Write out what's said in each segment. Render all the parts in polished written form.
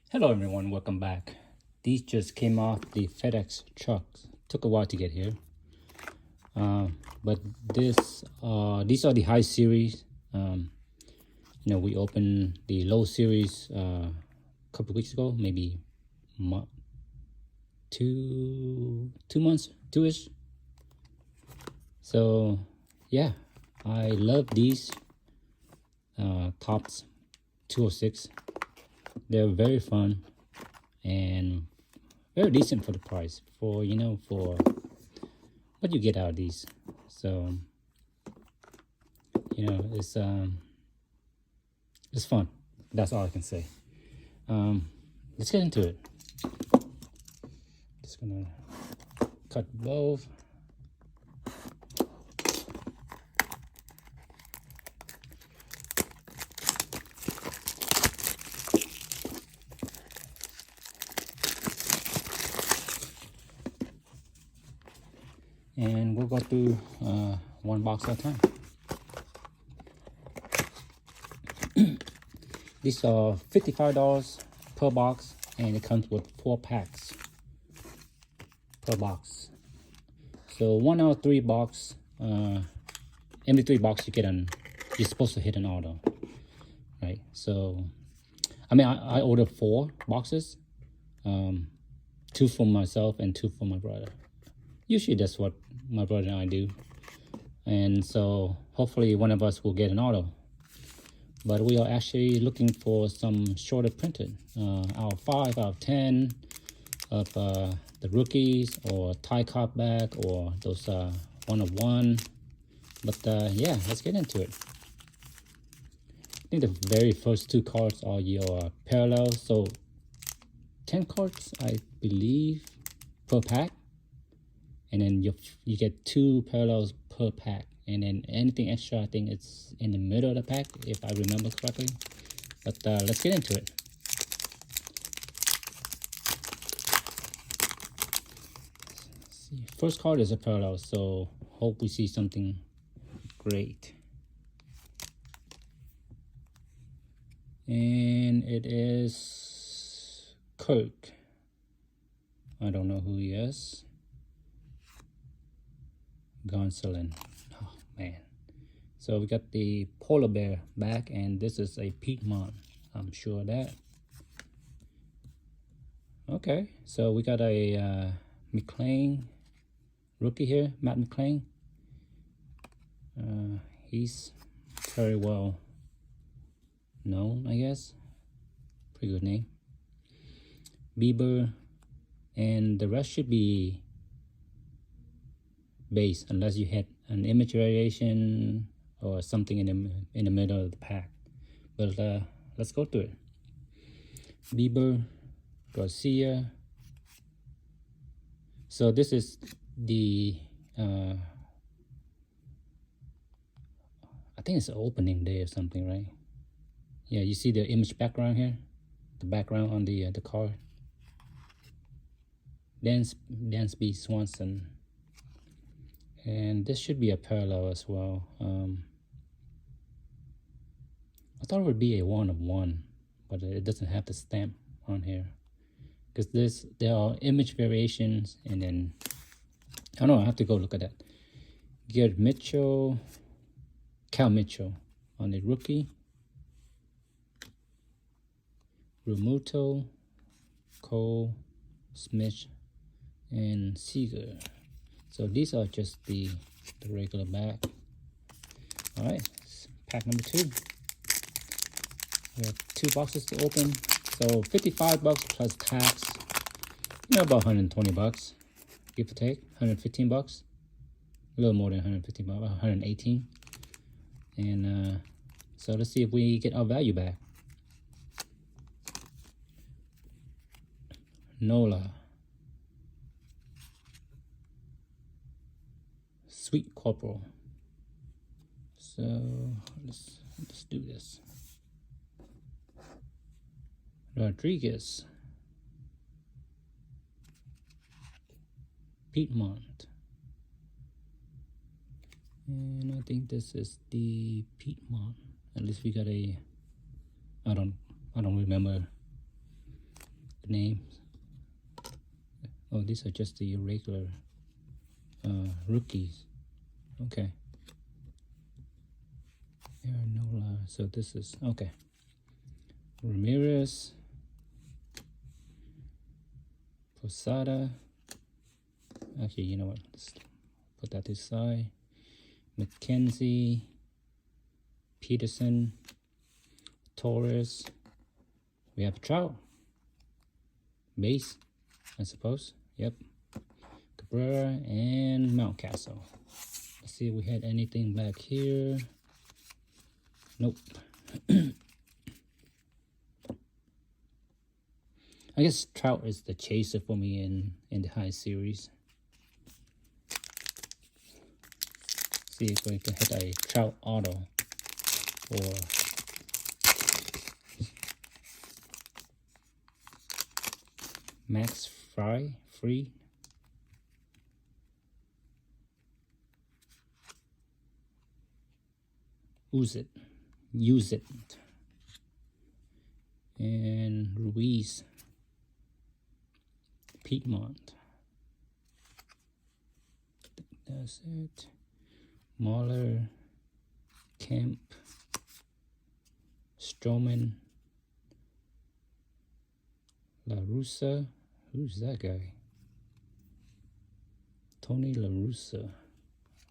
Hello everyone, welcome back. These just came off the FedEx trucks. Took a while to get here. But these are the high series. We opened the low series a couple of weeks ago, maybe two months, two-ish. So yeah, I love these Tops 206. They're very fun and very decent for the price for what you get out of these. So it's fun. That's all I can say. Let's get into it. Just gonna cut both. And we'll go through one box at a time. These are $55 per box, and it comes with 4 packs per box. So 1 out of 3 box, every 3 box you're supposed to hit an auto, right? So, I ordered 4 boxes, 2 for myself and 2 for my brother. Usually that's what my brother and I do. And so hopefully one of us will get an auto. But we are actually looking for some shorter printed, out of 5, out of 10 of the rookies or tie cop back or those 1 of 1. But yeah, let's get into it. I think the very first 2 cards are your parallels. So 10 cards, I believe, per pack. And then you get 2 parallels per pack, and then anything extra, I think it's in the middle of the pack if I remember correctly. But let's get into it. Let's see. First card is a parallel, so hope we see something great. And it is Kirk. I don't know who he is. Gonsolin. Oh man. So we got the polar bear back, and this is a Piedmont. I'm sure of that. Okay, so we got a McLean rookie here, Matt McLean. He's very well known, I guess. Pretty good name. Bieber, and the rest should be base, unless you had an image variation or something in the middle of the pack. But let's go through it. Bieber, Garcia. So this is the I think it's opening day or something, right? Yeah, you see the image background here, the background on the card. Dansby Swanson. And this should be a parallel as well. I thought it would be a 1 of 1, but it doesn't have the stamp on here. Because there are image variations, and then, I don't know, I have to go look at that. Garrett Mitchell, Cal Mitchell on the rookie. Remuto, Cole, Smith, and Seager. So these are just the regular back. All right, pack number 2. We have 2 boxes to open. So $55 plus tax, about $120, give or take, $115, a little more than $115, $118. And so let's see if we get our value back. Nola. Sweet Corporal. So let's do this. Rodriguez. Piedmont. And I think this is the Piedmont. At least we got a, I don't remember the names. Oh, these are just the regular rookies. Okay. Aaron, so this is okay. Ramirez, Posada. Actually, you know what? Let's put that to the side. McKenzie, Peterson, Torres. We have Trout. Base, I suppose. Yep. Cabrera and Mountcastle. Let's see if we had anything back here. Nope. I guess Trout is the chaser for me in the high series. See if we can hit a Trout auto or Max Free. Use it. And Ruiz. Piedmont. That's it. Mahler, Kemp, Stroman, La Russa. Who's that guy? Tony La Russa.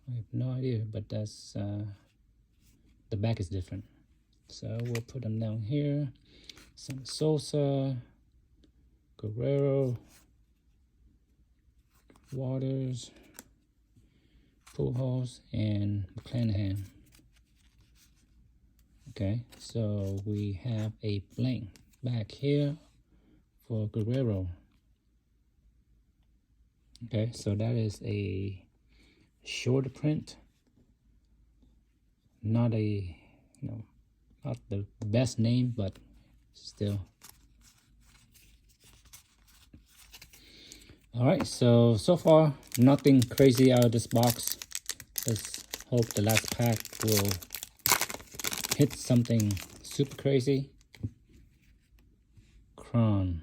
I have no idea, but that's the back is different. So we'll put them down here. Some Sosa, Guerrero, Waters, Pujols, and McClanahan. Okay, so we have a blank back here for Guerrero. Okay, so that is a short print. Not a, not the best name, but still. All right, so far nothing crazy out of this box. Let's hope the last pack will hit something super crazy. Cron,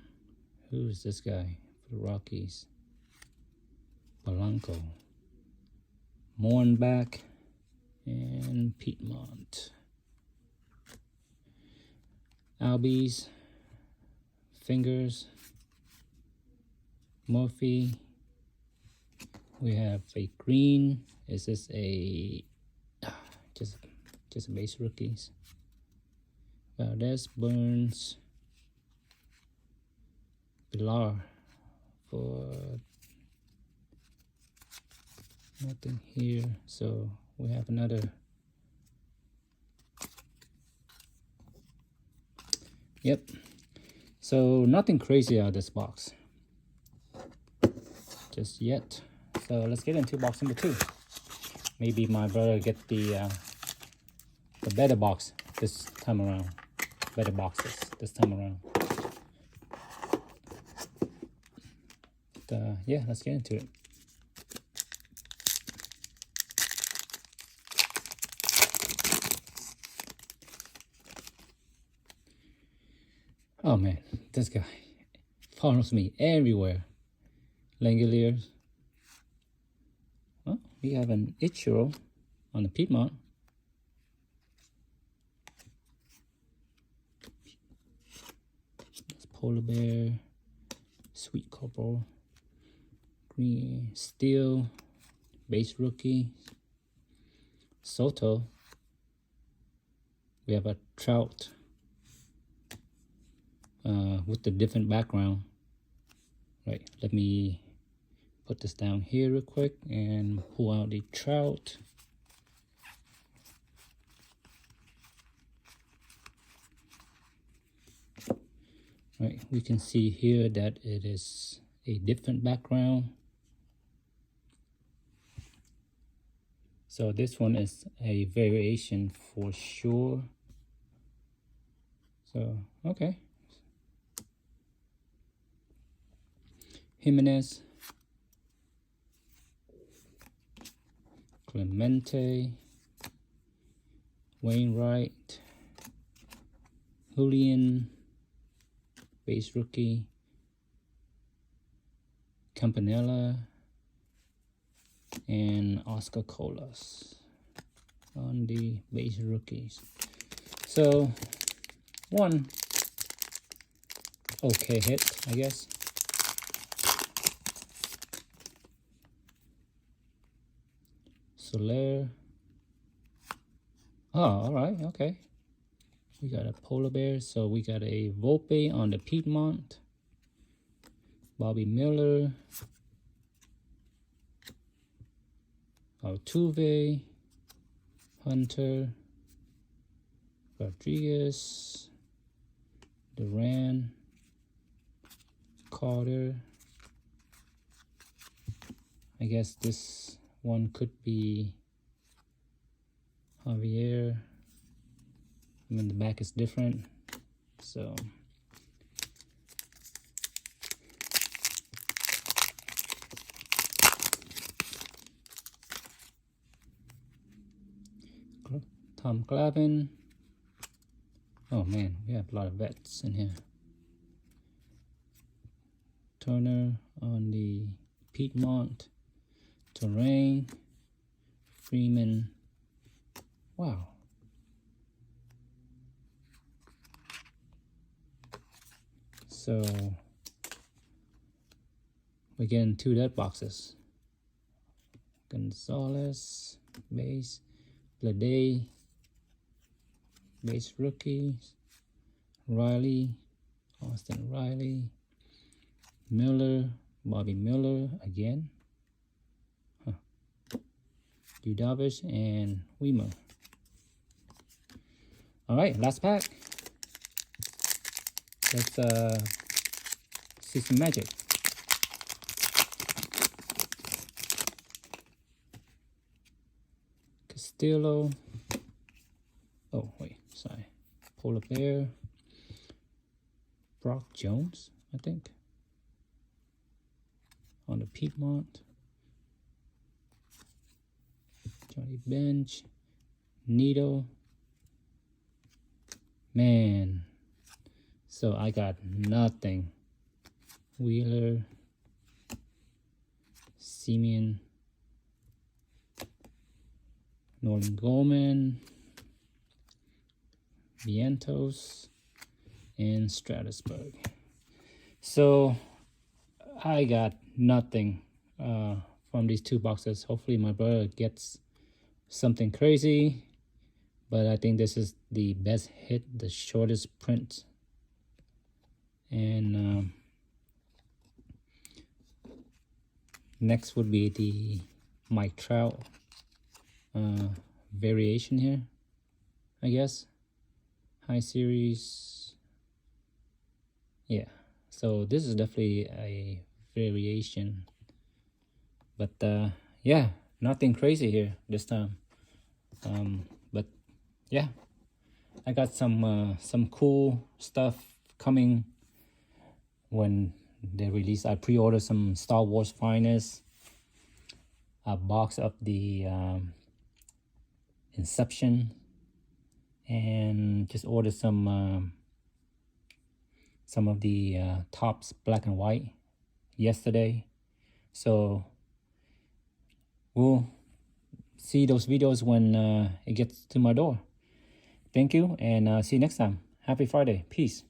who's this guy for the Rockies? Polanco, Morenback, and Piedmont. Albies, Fingers, Murphy. We have a green. Is this a just base rookies? Valdez, Burns, Pilar for nothing here. So we have another. Yep. So nothing crazy out of this box just yet. So let's get into box number 2. Maybe my brother get the better box this time around. Better boxes this time around. Yeah, let's get into it. Oh man, this guy follows me everywhere. Langoliers. Well, we have an Ichiro on the Piedmont. That's Polar Bear, Sweet Corporal, Green Steel, base rookie. Soto. We have a Trout with the different background. Right, let me put this down here real quick and pull out the Trout. Right, we can see here that it is a different background. So this one is a variation for sure. So, okay. Jimenez, Clemente, Wainwright, Julian, base rookie, Campanella, and Oscar Colas on the base rookies. So one okay hit, I guess. Soler. Oh, all right, okay. We got a polar bear, so we got a Volpe on the Piedmont, Bobby Miller, Altuve, Hunter, Rodriguez, Duran, Carter. I guess this one could be Javier. I mean, the back is different, so Tom Glavine. Oh man, we have a lot of vets in here. Turner on the Piedmont, Terrain, Freeman. Wow. So we're getting 2 dead boxes. Gonzalez, base, Bleday, base rookies, Riley, Austin Riley, Miller, Bobby Miller again, Darvish, and Weimer. All right, last pack. Let's see some magic. Castillo. Oh wait, sorry. Polar Bear. Brock Jones, I think. On the Piedmont. Johnny Bench. Nito. Man. So I got nothing. Wheeler. Simeon. Nolan Gorman. Vientos. And Strasburg. So I got nothing from these 2 boxes. Hopefully my brother gets something crazy, but I think this is the best hit, the shortest print. And next would be the Mike Trout variation here, I guess. High series. Yeah, so this is definitely a variation, but yeah, nothing crazy here this time. But yeah, I got some cool stuff coming when they release. I pre-ordered some Star Wars Finest, a box of the Inception, and just ordered some of the Topps black and white yesterday. So we'll see those videos when it gets to my door. Thank you, and see you next time. Happy Friday. Peace.